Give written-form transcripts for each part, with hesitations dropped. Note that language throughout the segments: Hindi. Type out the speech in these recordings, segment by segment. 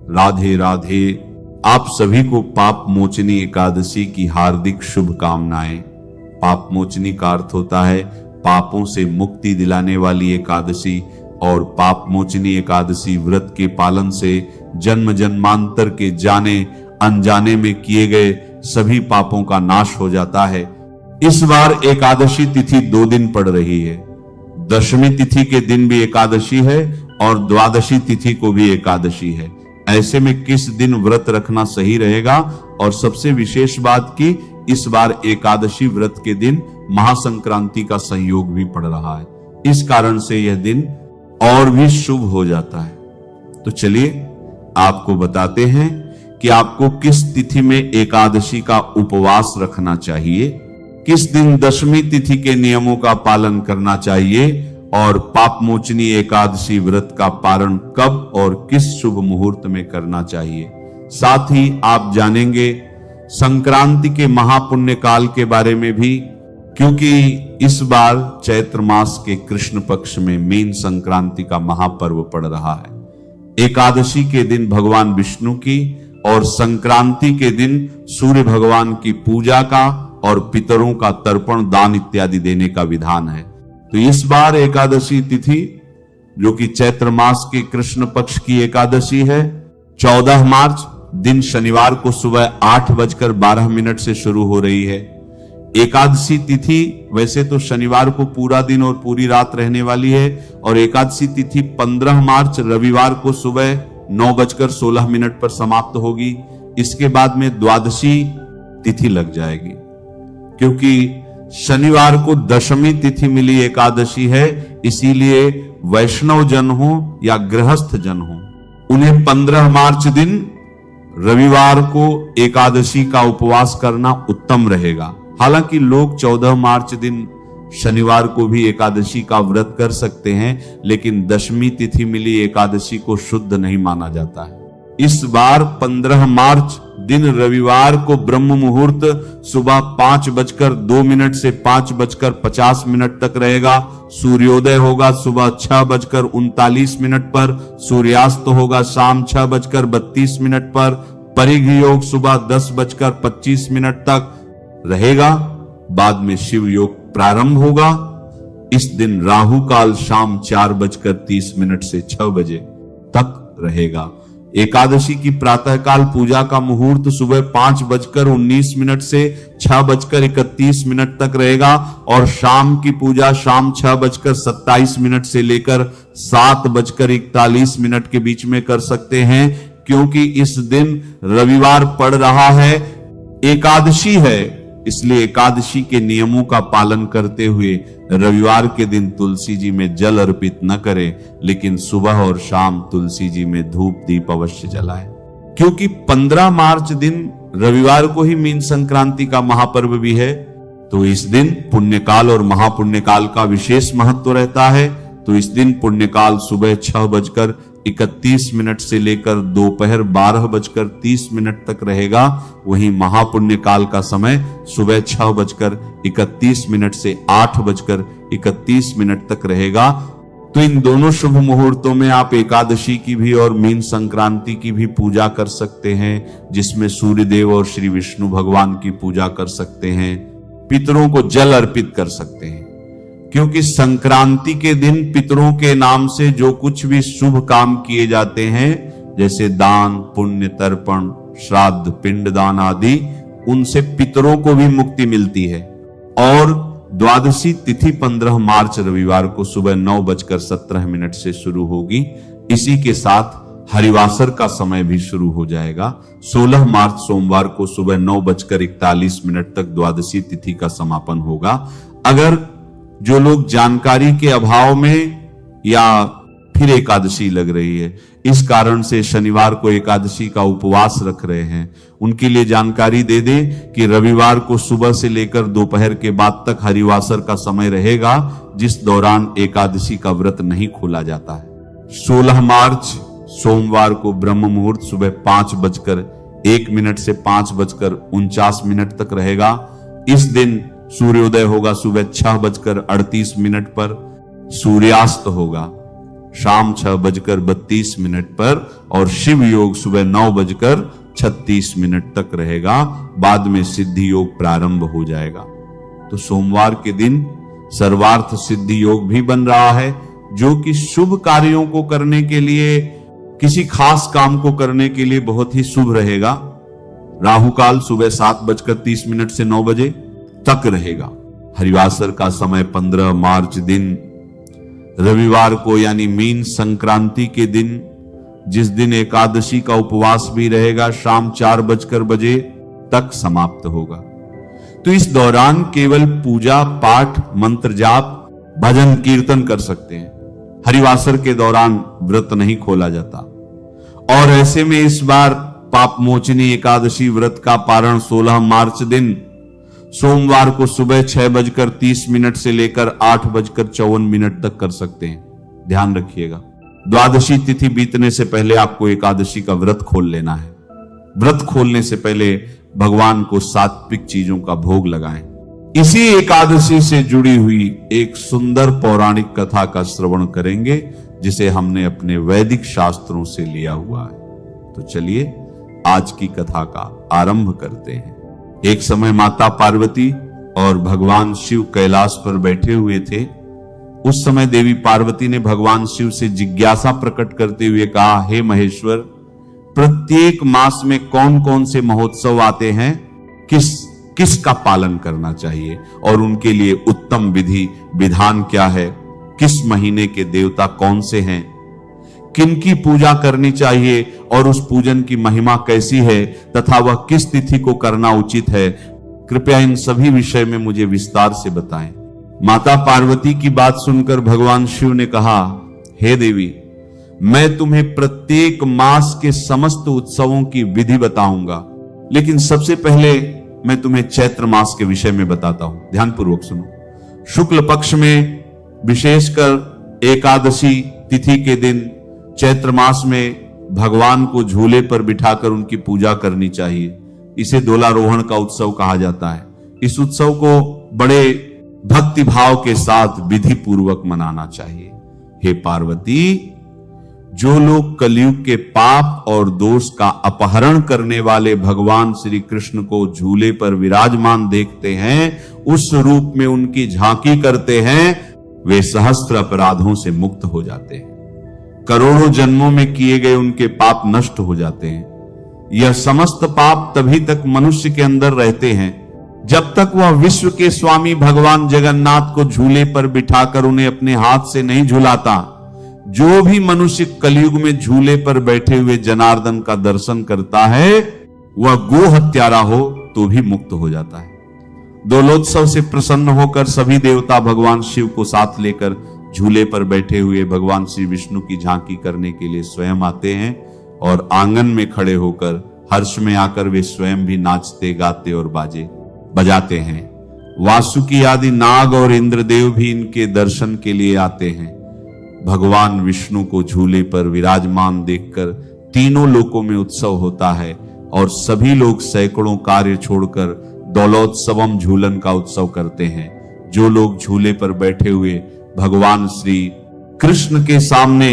राधे राधे। आप सभी को पाप मोचनी एकादशी की हार्दिक शुभकामनाएं। पाप मोचनी का अर्थ होता है पापों से मुक्ति दिलाने वाली एकादशी, और पाप मोचनी एकादशी व्रत के पालन से जन्म जन्मांतर के जाने अनजाने में किए गए सभी पापों का नाश हो जाता है। इस बार एकादशी तिथि 2 दिन पड़ रही है। दशमी तिथि के दिन भी एकादशी है और द्वादशी तिथि को भी एकादशी है। ऐसे में किस दिन व्रत रखना सही रहेगा? और सबसे विशेष बात की इस बार एकादशी व्रत के दिन महासंक्रांति का संयोग भी पड़ रहा है, इस कारण से यह दिन और भी शुभ हो जाता है। तो चलिए आपको बताते हैं कि आपको किस तिथि में एकादशी का उपवास रखना चाहिए, किस दिन दशमी तिथि के नियमों का पालन करना चाहिए, और पाप मोचनी एकादशी व्रत का पारण कब और किस शुभ मुहूर्त में करना चाहिए। साथ ही आप जानेंगे संक्रांति के महापुण्य काल के बारे में भी, क्योंकि इस बार चैत्र मास के कृष्ण पक्ष में मीन संक्रांति का महापर्व पड़ रहा है। एकादशी के दिन भगवान विष्णु की और संक्रांति के दिन सूर्य भगवान की पूजा का और पितरों का तर्पण दान इत्यादि देने का विधान है। तो इस बार एकादशी तिथि, जो कि चैत्र मास के कृष्ण पक्ष की एकादशी है, 14 मार्च दिन शनिवार को सुबह 8:12 से शुरू हो रही है। एकादशी तिथि वैसे तो शनिवार को पूरा दिन और पूरी रात रहने वाली है, और एकादशी तिथि 15 मार्च रविवार को सुबह 9:16 पर समाप्त होगी। इसके बाद में द्वादशी तिथि लग जाएगी, क्योंकि शनिवार को दशमी तिथि मिली एकादशी है, इसीलिए वैष्णव जन हो या गृहस्थ जन हो, उन्हें 15 मार्च दिन रविवार को एकादशी का उपवास करना उत्तम रहेगा। हालांकि लोग 14 मार्च दिन शनिवार को भी एकादशी का व्रत कर सकते हैं, लेकिन दशमी तिथि मिली एकादशी को शुद्ध नहीं माना जाता है। इस बार 15 मार्च दिन रविवार को ब्रह्म मुहूर्त सुबह 5:02 से 5:50 तक रहेगा। सूर्योदय होगा सुबह 6:39 पर, सूर्यास्त होगा शाम 6:32 पर, परिघ योग सुबह 10:25 तक रहेगा। बाद में शिव योग प्रारंभ होगा। इस दिन राहु काल शाम 4:30 से 6 बजे तक रहेगा। एकादशी की प्रातःकाल पूजा का मुहूर्त सुबह 5:19 से 6:31 तक रहेगा, और शाम की पूजा शाम 6:27 से लेकर 7:41 के बीच में कर सकते हैं, क्योंकि इस दिन रविवार पड़ रहा है, एकादशी है। इसलिए एकादशी के नियमों का पालन करते हुए रविवार के दिन तुलसी जी में जल अर्पित न करें, लेकिन सुबह और शाम तुलसी जी में धूप दीप अवश्य जलाएं। क्योंकि 15 मार्च दिन रविवार को ही मीन संक्रांति का महापर्व भी है, तो इस दिन पुण्यकाल और महापुण्यकाल का विशेष महत्व रहता है। तो इस दिन पुण्यकाल सुबह 6:31 से लेकर दोपहर 12:30 तक रहेगा। वहीं महापुण्य काल का समय सुबह 6:31 से 8:31 तक रहेगा। तो इन दोनों शुभ मुहूर्तों में आप एकादशी की भी और मीन संक्रांति की भी पूजा कर सकते हैं, जिसमें सूर्य देव और श्री विष्णु भगवान की पूजा कर सकते हैं, पितरों को जल अर्पित कर सकते हैं। क्योंकि संक्रांति के दिन पितरों के नाम से जो कुछ भी शुभ काम किए जाते हैं, जैसे दान पुण्य तर्पण श्राद्ध पिंडदान आदि, उनसे पितरों को भी मुक्ति मिलती है। और द्वादशी तिथि 15 मार्च रविवार को सुबह 9:17 से शुरू होगी। इसी के साथ हरिवासर का समय भी शुरू हो जाएगा। 16 मार्च सोमवार को सुबह 9:41 तक द्वादशी तिथि का समापन होगा। अगर जो लोग जानकारी के अभाव में या फिर एकादशी लग रही है, इस कारण से शनिवार को एकादशी का उपवास रख रहे हैं, उनके लिए जानकारी दे दे कि रविवार को सुबह से लेकर दोपहर के बाद तक हरिवासर का समय रहेगा, जिस दौरान एकादशी का व्रत नहीं खोला जाता है। 16 मार्च सोमवार को ब्रह्म मुहूर्त सुबह 5:01 से 5:49 तक रहेगा। इस दिन सूर्योदय होगा सुबह 6:38 पर, सूर्यास्त होगा शाम 6:32 पर और शिव योग सुबह 9:36 तक रहेगा। बाद में सिद्धि योग प्रारंभ हो जाएगा। तो सोमवार के दिन सर्वार्थ सिद्धि योग भी बन रहा है, जो कि शुभ कार्यों को करने के लिए, किसी खास काम को करने के लिए बहुत ही शुभ रहेगा। राहु काल सुबह 7:30 से 9 बजे तक रहेगा। हरिवासर का समय 15 मार्च दिन रविवार को, यानी मीन संक्रांति के दिन, जिस दिन एकादशी का उपवास भी रहेगा, शाम 4 बजे तक समाप्त होगा। तो इस दौरान केवल पूजा पाठ, मंत्र जाप, भजन कीर्तन कर सकते हैं। हरिवासर के दौरान व्रत नहीं खोला जाता। और ऐसे में इस बार पाप मोचनी एकादशी व्रत का पारण 16 मार्च दिन सोमवार को सुबह 6:30 से लेकर 8:54 तक कर सकते हैं। ध्यान रखिएगा, द्वादशी तिथि बीतने से पहले आपको एकादशी का व्रत खोल लेना है। व्रत खोलने से पहले भगवान को सात्विक चीजों का भोग लगाएं। इसी एकादशी से जुड़ी हुई एक सुंदर पौराणिक कथा का श्रवण करेंगे, जिसे हमने अपने वैदिक शास्त्रों से लिया हुआ है। तो चलिए आज की कथा का आरंभ करते हैं। एक समय माता पार्वती और भगवान शिव कैलाश पर बैठे हुए थे। उस समय देवी पार्वती ने भगवान शिव से जिज्ञासा प्रकट करते हुए कहा, हे महेश्वर, प्रत्येक मास में कौन कौन से महोत्सव आते हैं, किसका पालन करना चाहिए और उनके लिए उत्तम विधि विधान क्या है, किस महीने के देवता कौन से हैं, किनकी पूजा करनी चाहिए और उस पूजन की महिमा कैसी है तथा वह किस तिथि को करना उचित है, कृपया इन सभी विषय में मुझे विस्तार से बताएं। माता पार्वती की बात सुनकर भगवान शिव ने कहा, हे देवी, मैं तुम्हें प्रत्येक मास के समस्त उत्सवों की विधि बताऊंगा, लेकिन सबसे पहले मैं तुम्हें चैत्र मास के विषय में बताता हूं। ध्यानपूर्वक सुनो। शुक्ल पक्ष में विशेषकर एकादशी तिथि के दिन चैत्र मास में भगवान को झूले पर बिठाकर उनकी पूजा करनी चाहिए। इसे दोलारोहण का उत्सव कहा जाता है। इस उत्सव को बड़े भक्ति भाव के साथ विधि पूर्वक मनाना चाहिए। हे पार्वती, जो लोग कलयुग के पाप और दोष का अपहरण करने वाले भगवान श्री कृष्ण को झूले पर विराजमान देखते हैं, उस रूप में उनकी झांकी करते हैं, वे सहस्त्र अपराधों से मुक्त हो जाते हैं। करोड़ों जन्मों में किए गए उनके पाप नष्ट हो जाते हैं। यह समस्त पाप तभी तक मनुष्य के अंदर रहते हैं जब तक वह विश्व के स्वामी भगवान जगन्नाथ को झूले पर बिठाकर उन्हें अपने हाथ से नहीं झुलाता। जो भी मनुष्य कलयुग में झूले पर बैठे हुए जनार्दन का दर्शन करता है, वह गो हत्यारा हो तो भी मुक्त हो जाता है। दोलोत्सव से प्रसन्न होकर सभी देवता भगवान शिव को साथ लेकर झूले पर बैठे हुए भगवान श्री विष्णु की झांकी करने के लिए स्वयं आते हैं और आंगन में खड़े होकर हर्ष में आकर वे स्वयं भी नाचते गाते और बाजे बजाते हैं। वासुकी आदि नाग और इंद्रदेव भी इनके दर्शन के लिए आते हैं। भगवान विष्णु को झूले पर विराजमान देखकर तीनों लोकों में उत्सव होता है और सभी लोग सैकड़ों कार्य छोड़कर दौलोत्सवम झूलन का उत्सव करते हैं। जो लोग झूले पर बैठे हुए भगवान श्री कृष्ण के सामने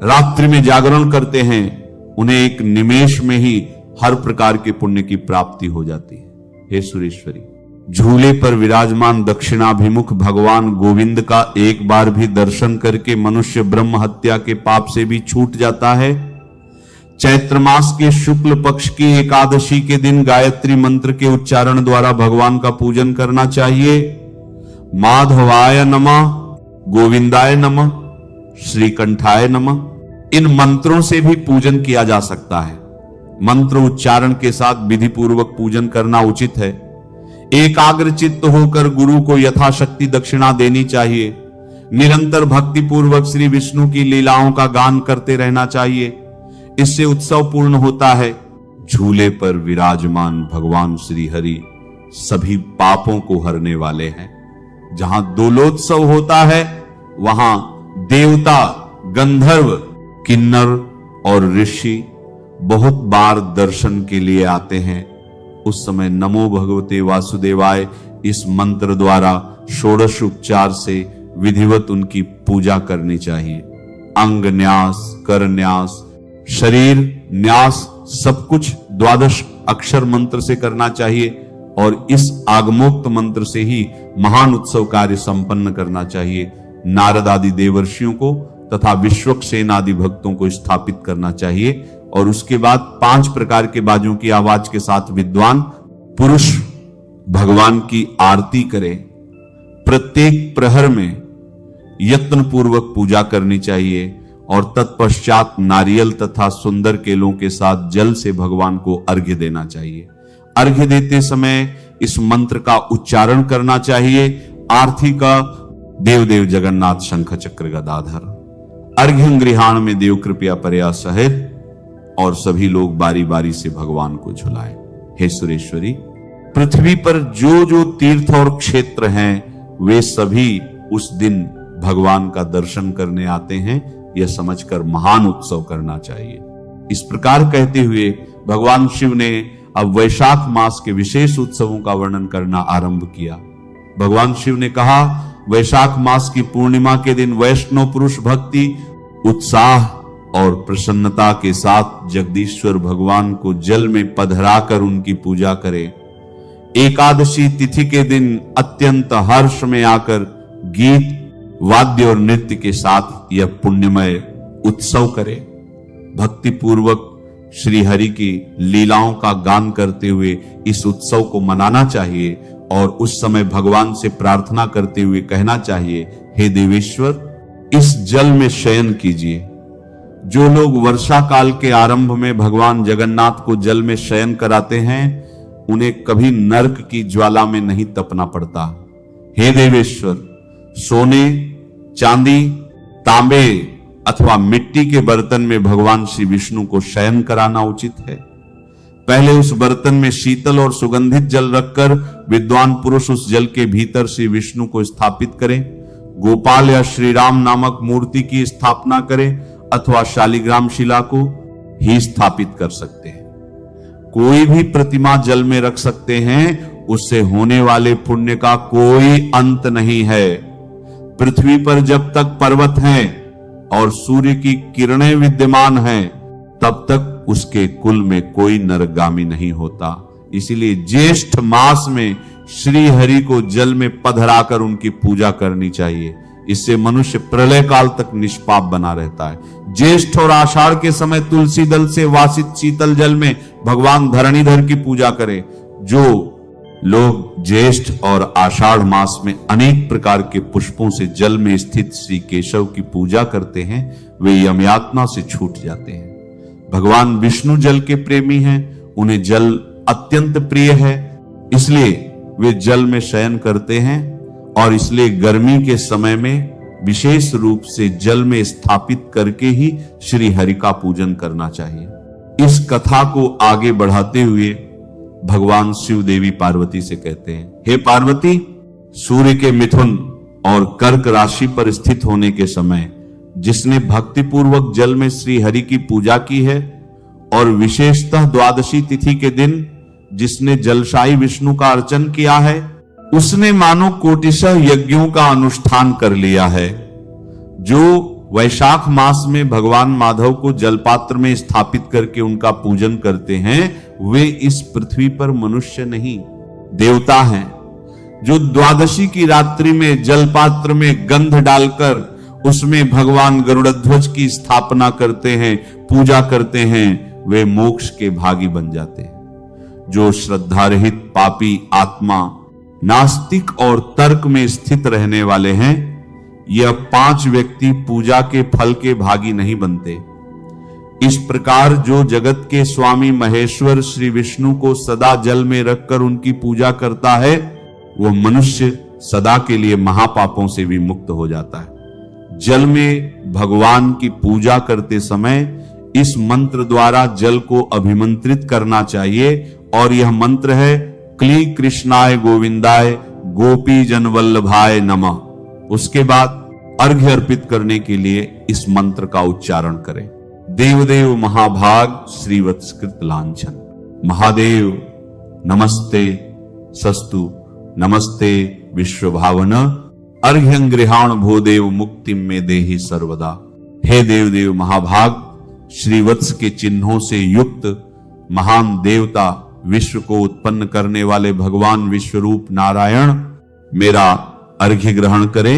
रात्रि में जागरण करते हैं, उन्हें एक निमेष में ही हर प्रकार के पुण्य की प्राप्ति हो जाती है। हे सुरेश्वरी, झूले पर विराजमान दक्षिणाभिमुख भगवान गोविंद का एक बार भी दर्शन करके मनुष्य ब्रह्म हत्या के पाप से भी छूट जाता है। चैत्र मास के शुक्ल पक्ष की एकादशी के दिन गायत्री मंत्र के उच्चारण द्वारा भगवान का पूजन करना चाहिए। माधवाय नमः, गोविंदाय नमः, श्रीकंठाय नमः, इन मंत्रों से भी पूजन किया जा सकता है। मंत्र उच्चारण के साथ विधि पूर्वक पूजन करना उचित है। एकाग्र चित्त होकर गुरु को यथाशक्ति दक्षिणा देनी चाहिए। निरंतर भक्ति पूर्वक श्री विष्णु की लीलाओं का गान करते रहना चाहिए। इससे उत्सव पूर्ण होता है। झूले पर विराजमान भगवान श्री हरि सभी पापों को हरने वाले हैं। जहां दोलोत्सव होता है वहां देवता, गंधर्व, किन्नर और ऋषि बहुत बार दर्शन के लिए आते हैं। उस समय नमो भगवते वासुदेवाय इस मंत्र द्वारा षोडश उपचार से विधिवत उनकी पूजा करनी चाहिए। अंग न्यास, कर न्यास, शरीर न्यास, सब कुछ 12 अक्षर मंत्र से करना चाहिए और इस आगमोक्त मंत्र से ही महान उत्सव कार्य संपन्न करना चाहिए। नारद आदि देवर्षियों को तथा विश्वक्सेन आदि भक्तों को स्थापित करना चाहिए और उसके बाद 5 प्रकार के बाजों की आवाज के साथ विद्वान पुरुष भगवान की आरती करें। प्रत्येक प्रहर में यत्न पूर्वक पूजा करनी चाहिए और तत्पश्चात नारियल तथा सुंदर केलों के साथ जल से भगवान को अर्घ्य देना चाहिए। अर्घ्य देते समय इस मंत्र का उच्चारण करना चाहिए। आरती का देव देव जगन्नाथ शंख चक्र गदाधर। अर्घ्य गृहाण में देव कृपया परया सहित और सभी लोग बारी बारी से भगवान को झुलाएं। हे सुरेश्वरी, पृथ्वी पर जो जो तीर्थ और क्षेत्र हैं वे सभी उस दिन भगवान का दर्शन करने आते हैं, यह समझकर महान उत्सव करना चाहिए। इस प्रकार कहते हुए भगवान शिव ने अब वैशाख मास के विशेष उत्सवों का वर्णन करना आरंभ किया। भगवान शिव ने कहा, वैशाख मास की पूर्णिमा के दिन वैष्णव पुरुष भक्ति, उत्साह और प्रसन्नता के साथ जगदीश्वर भगवान को जल में पधराकर उनकी पूजा करे। एकादशी तिथि के दिन अत्यंत हर्ष में आकर गीत, वाद्य और नृत्य के साथ यह पुण्यमय उत्सव करे। भक्ति पूर्वक श्री हरि की लीलाओं का गान करते हुए इस उत्सव को मनाना चाहिए और उस समय भगवान से प्रार्थना करते हुए कहना चाहिए, हे देवेश्वर, इस जल में शयन कीजिए। जो लोग वर्षा काल के आरंभ में भगवान जगन्नाथ को जल में शयन कराते हैं, उन्हें कभी नरक की ज्वाला में नहीं तपना पड़ता। हे देवेश्वर, सोने, चांदी, तांबे अथवा मिट्टी के बर्तन में भगवान श्री विष्णु को शयन कराना उचित है। पहले उस बर्तन में शीतल और सुगंधित जल रखकर विद्वान पुरुष उस जल के भीतर श्री विष्णु को स्थापित करें। गोपाल या श्री राम नामक मूर्ति की स्थापना करें अथवा शालिग्राम शिला को ही स्थापित कर सकते हैं। कोई भी प्रतिमा जल में रख सकते हैं, उससे होने वाले पुण्य का कोई अंत नहीं है। पृथ्वी पर जब तक पर्वत हैं और सूर्य की किरणें विद्यमान हैं, तब तक उसके कुल में कोई नरगामी नहीं होता। इसीलिए ज्येष्ठ मास में श्री हरि को जल में पधराकर उनकी पूजा करनी चाहिए। इससे मनुष्य प्रलय काल तक निष्पाप बना रहता है। ज्येष्ठ और आषाढ़ के समय तुलसी दल से वासित शीतल जल में भगवान धरणीधर की पूजा करें। जो लोग ज्येष्ठ और आषाढ़ मास में अनेक प्रकार के पुष्पों से जल में स्थित श्री केशव की पूजा करते हैं, वे यमयातना से छूट जाते हैं। भगवान विष्णु जल के प्रेमी हैं, उन्हें जल अत्यंत प्रिय है, इसलिए वे जल में शयन करते हैं और इसलिए गर्मी के समय में विशेष रूप से जल में स्थापित करके ही श्री हरि का पूजन करना चाहिए। इस कथा को आगे बढ़ाते हुए भगवान शिव देवी पार्वती से कहते हैं, हे पार्वती, सूर्य के मिथुन और कर्क राशि पर स्थित होने के समय जिसने भक्ति पूर्वक जल में श्री हरि की पूजा की है और विशेषतः द्वादशी तिथि के दिन जिसने जलशाही विष्णु का अर्चन किया है, उसने मानो कोटिशः यज्ञों का अनुष्ठान कर लिया है। जो वैशाख मास में भगवान माधव को जलपात्र में स्थापित करके उनका पूजन करते हैं, वे इस पृथ्वी पर मनुष्य नहीं, देवता हैं। जो द्वादशी की रात्रि में जलपात्र में गंध डालकर उसमें भगवान गरुड़ध्वज की स्थापना करते हैं, पूजा करते हैं, वे मोक्ष के भागी बन जाते हैं। जो श्रद्धारहित पापी आत्मा, नास्तिक और तर्क में स्थित रहने वाले हैं, यह 5 व्यक्ति पूजा के फल के भागी नहीं बनते। इस प्रकार जो जगत के स्वामी महेश्वर श्री विष्णु को सदा जल में रखकर उनकी पूजा करता है, वह मनुष्य सदा के लिए महापापों से भी मुक्त हो जाता है। जल में भगवान की पूजा करते समय इस मंत्र द्वारा जल को अभिमंत्रित करना चाहिए और यह मंत्र है, क्ली कृष्णाय गोविंदाय गोपी जन वल्लभाय नमः। उसके बाद अर्घ्य अर्पित करने के लिए इस मंत्र का उच्चारण करें। देवदेव महाभाग श्रीवत्सकृत लांछन। महादेव नमस्ते सस्तु नमस्ते विश्वभावन। अर्घ्यं गृहाण भूदेव मुक्तिम में देहि सर्वदा। हे देवदेव महाभाग, श्रीवत्स के चिन्हों से युक्त महान देवता, विश्व को उत्पन्न करने वाले भगवान विश्वरूप नारायण मेरा अर्घ्य ग्रहण करे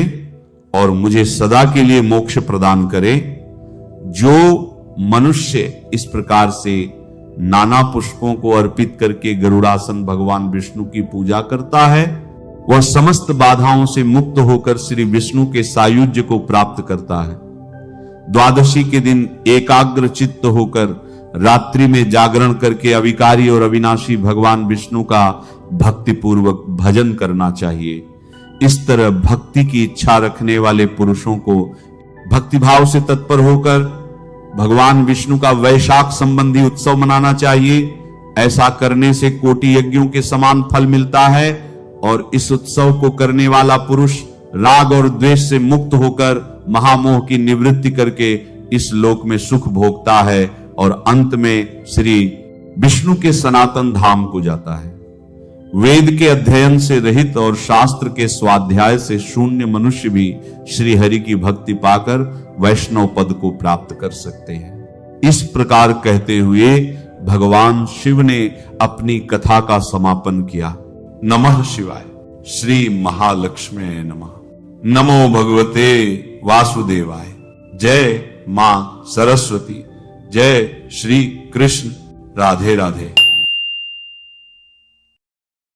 और मुझे सदा के लिए मोक्ष प्रदान करे। जो मनुष्य इस प्रकार से नाना पुष्पों को अर्पित करके गरुड़ासन भगवान विष्णु की पूजा करता है, वह समस्त बाधाओं से मुक्त होकर श्री विष्णु के सायुज्य को प्राप्त करता है। द्वादशी के दिन एकाग्र चित्त होकर रात्रि में जागरण करके अविकारी और अविनाशी भगवान विष्णु का भक्तिपूर्वक भजन करना चाहिए। इस तरह भक्ति की इच्छा रखने वाले पुरुषों को भक्तिभाव से तत्पर होकर भगवान विष्णु का वैशाख संबंधी उत्सव मनाना चाहिए। ऐसा करने से कोटि यज्ञों के समान फल मिलता है और इस उत्सव को करने वाला पुरुष राग और द्वेष से मुक्त होकर महामोह की निवृत्ति करके इस लोक में सुख भोगता है और अंत में श्री विष्णु के सनातन धाम को जाता है। वेद के अध्ययन से रहित और शास्त्र के स्वाध्याय से शून्य मनुष्य भी श्री हरि की भक्ति पाकर वैष्णव पद को प्राप्त कर सकते हैं। इस प्रकार कहते हुए भगवान शिव ने अपनी कथा का समापन किया। नमः शिवाय। श्री महालक्ष्मी नमः। नमो भगवते वासुदेवाय। जय मां सरस्वती। जय श्री कृष्ण। राधे राधे।